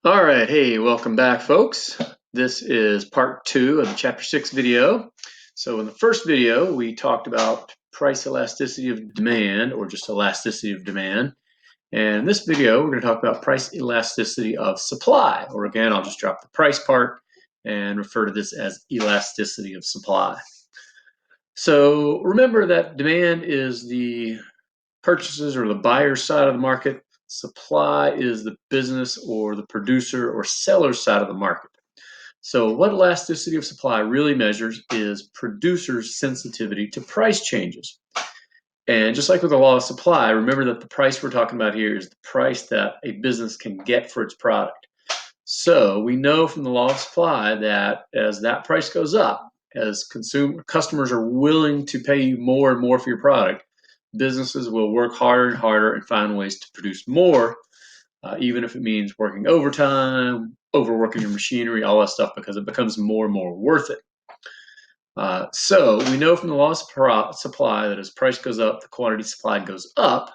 All right, hey, welcome back, folks. This is part 2 of the Chapter 6 video. So in the first video, we talked about price elasticity of demand, or just elasticity of demand. And in this video, we're going to talk about price elasticity of supply, or again, I'll just drop the price part and refer to this as elasticity of supply. So remember that demand is the purchases or the buyer side of the market. Supply is the business or the producer or seller side of the market. So what elasticity of supply really measures is producers' sensitivity to price changes. And just like with the law of supply, remember that the price we're talking about here is the price that a business can get for its product. So we know from the law of supply that as that price goes up, as customers are willing to pay you more and more for your product, businesses will work harder and harder and find ways to produce more, even if it means working overtime, overworking your machinery, all that stuff, because it becomes more and more worth it. So we know from the law of supply that as price goes up, the quantity supplied goes up.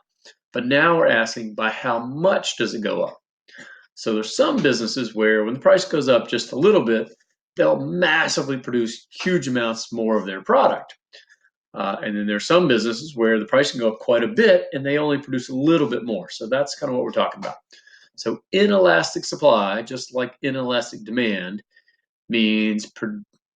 But now we're asking, by how much does it go up? So there's some businesses where when the price goes up just a little bit, they'll massively produce huge amounts more of their product. And then there's some businesses where the price can go up quite a bit and they only produce a little bit more. So that's kind of what we're talking about. So inelastic supply, just like inelastic demand, means,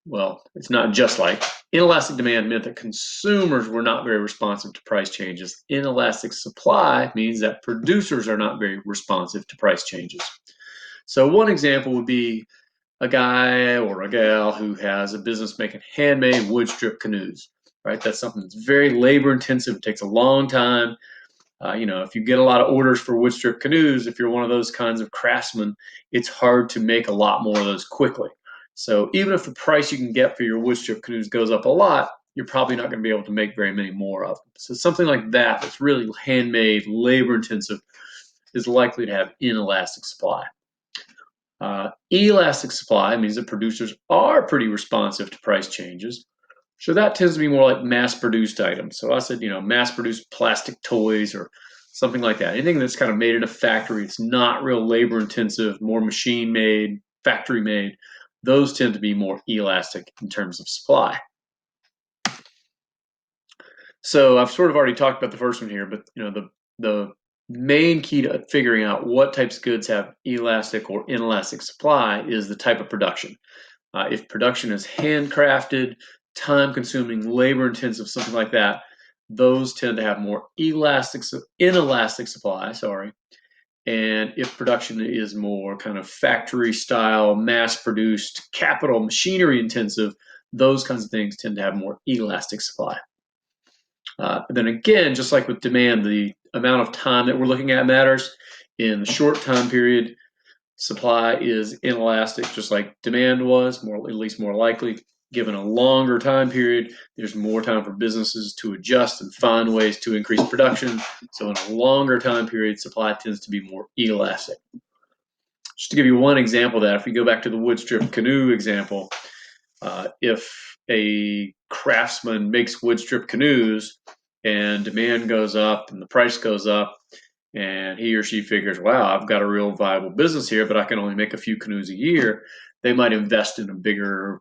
well, it's not just like. Inelastic demand meant that consumers were not very responsive to price changes. Inelastic supply means that producers are not very responsive to price changes. So one example would be a guy or a gal who has a business making handmade wood strip canoes. Right, that's something that's very labor intensive. It takes a long time. If you get a lot of orders for wood strip canoes, if you're one of those kinds of craftsmen, it's hard to make a lot more of those quickly. So even if the price you can get for your wood strip canoes goes up a lot, you're probably not going to be able to make very many more of them. So something like that that's really handmade, labor intensive, is likely to have inelastic supply. Elastic supply means that producers are pretty responsive to price changes. So that tends to be more like mass-produced items. So I said, mass-produced plastic toys or something like that. Anything that's kind of made in a factory, it's not real labor-intensive, more machine-made, factory-made. Those tend to be more elastic in terms of supply. So I've sort of already talked about the first one here, but the main key to figuring out what types of goods have elastic or inelastic supply is the type of production. If production is handcrafted, time-consuming, labor-intensive, something like that, those tend to have more inelastic supply. And if production is more kind of factory-style, mass-produced, capital machinery-intensive, those kinds of things tend to have more elastic supply. Then again, just like with demand, the amount of time that we're looking at matters. In the short time period, supply is inelastic, just like demand was, at least more likely. Given a longer time period, there's more time for businesses to adjust and find ways to increase production. So in a longer time period, supply tends to be more elastic. Just to give you one example of that, if we go back to the wood strip canoe example, if a craftsman makes wood strip canoes and demand goes up and the price goes up, and he or she figures, wow, I've got a real viable business here, but I can only make a few canoes a year, they might invest in a bigger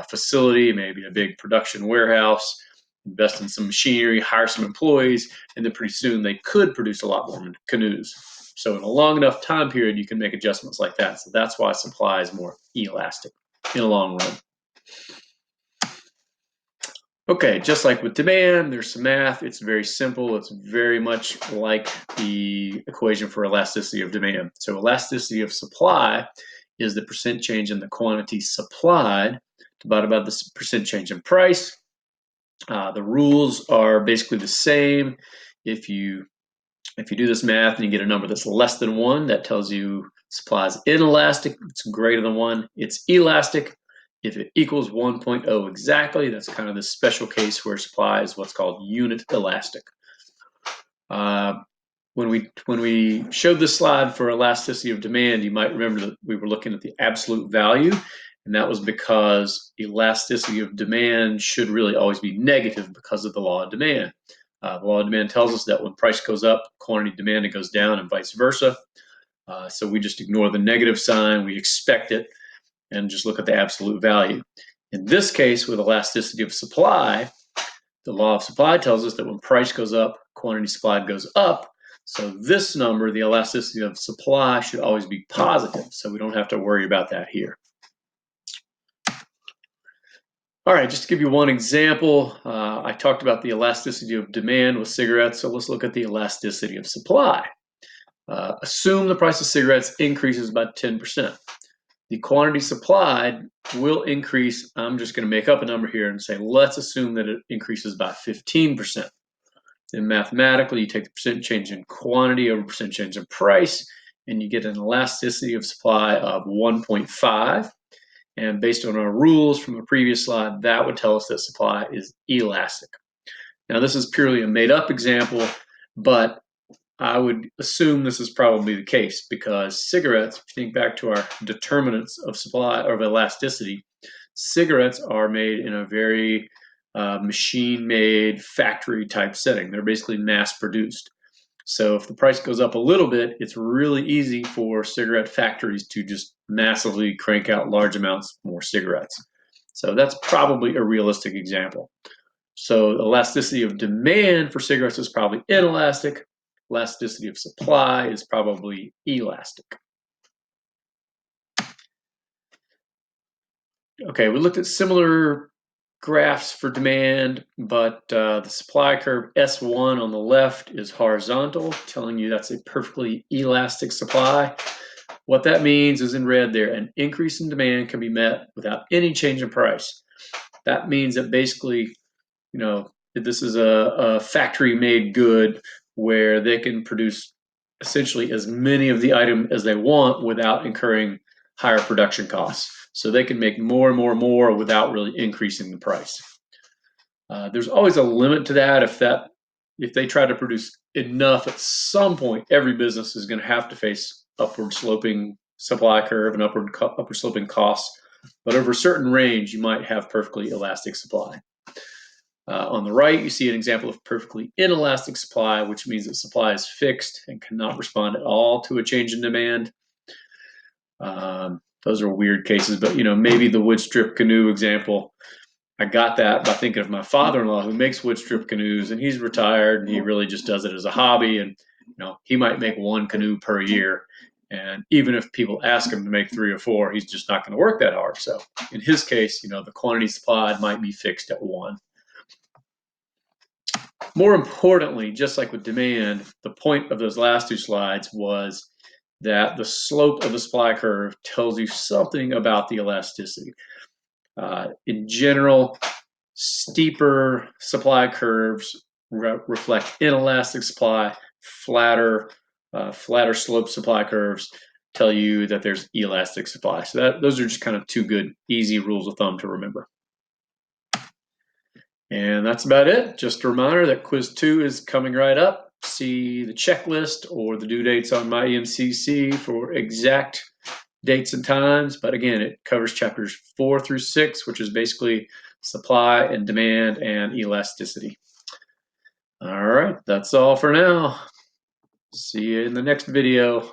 facility, maybe a big production warehouse, invest in some machinery, hire some employees, and then pretty soon they could produce a lot more canoes. So in a long enough time period, you can make adjustments like that. So that's why supply is more elastic in the long run. Okay, just like with demand, there's some math. It's very simple. It's very much like the equation for elasticity of demand. So elasticity of supply is the percent change in the quantity supplied divided by the percent change in price. The rules are basically the same. If you do this math and you get a number that's less than 1, that tells you supply is inelastic. It's greater than 1, it's elastic. If it equals 1.0 exactly, that's kind of the special case where supply is what's called unit elastic. When we showed this slide for elasticity of demand, you might remember that we were looking at the absolute value, and that was because elasticity of demand should really always be negative because of the law of demand. The law of demand tells us that when price goes up, quantity demanded goes down, and vice versa. So we just ignore the negative sign, we expect it, and just look at the absolute value. In this case, with elasticity of supply, the law of supply tells us that when price goes up, quantity supplied goes up. So this number, the elasticity of supply, should always be positive. So we don't have to worry about that here. All right, just to give you one example, I talked about the elasticity of demand with cigarettes. So let's look at the elasticity of supply. Assume the price of cigarettes increases by 10%. The quantity supplied will increase. I'm just going to make up a number here and say, let's assume that it increases by 15%. Then mathematically, you take the percent change in quantity over percent change in price, and you get an elasticity of supply of 1.5. And based on our rules from a previous slide, that would tell us that supply is elastic. Now, this is purely a made-up example, but I would assume this is probably the case because cigarettes, if you think back to our determinants of supply or of elasticity, cigarettes are made in a very machine-made factory-type setting. They're basically mass-produced. So if the price goes up a little bit, it's really easy for cigarette factories to just massively crank out large amounts more cigarettes. So that's probably a realistic example. So elasticity of demand for cigarettes is probably inelastic. Elasticity of supply is probably elastic. Okay, we looked at similar graphs for demand, but the supply curve S1 on the left is horizontal, telling you that's a perfectly elastic supply. What that means is in red there, an increase in demand can be met without any change in price. That means that basically, this is a factory-made good where they can produce essentially as many of the item as they want without incurring higher production costs. So they can make more and more and more without really increasing the price. There's always a limit to that. If they try to produce enough, at some point, every business is going to have to face upward sloping supply curve and upward sloping costs. But over a certain range, you might have perfectly elastic supply. On the right, you see an example of perfectly inelastic supply, which means that supply is fixed and cannot respond at all to a change in demand. Those are weird cases, but maybe the wood strip canoe example, I got that by thinking of my father-in-law who makes wood strip canoes, and he's retired and he really just does it as a hobby. And he might make one canoe per year. And even if people ask him to make 3 or 4, he's just not going to work that hard. So in his case, the quantity supplied might be fixed at 1. More importantly, just like with demand, the point of those last 2 slides was that the slope of the supply curve tells you something about the elasticity. In general, steeper supply curves reflect inelastic supply. Flatter slope supply curves tell you that there's elastic supply. So those are just kind of 2 good, easy rules of thumb to remember. And that's about it. Just a reminder that quiz 2 is coming right up. See the checklist or the due dates on MyEMCC for exact dates and times. But again, it covers chapters 4 through 6, which is basically supply and demand and elasticity. All right, that's all for now. See you in the next video.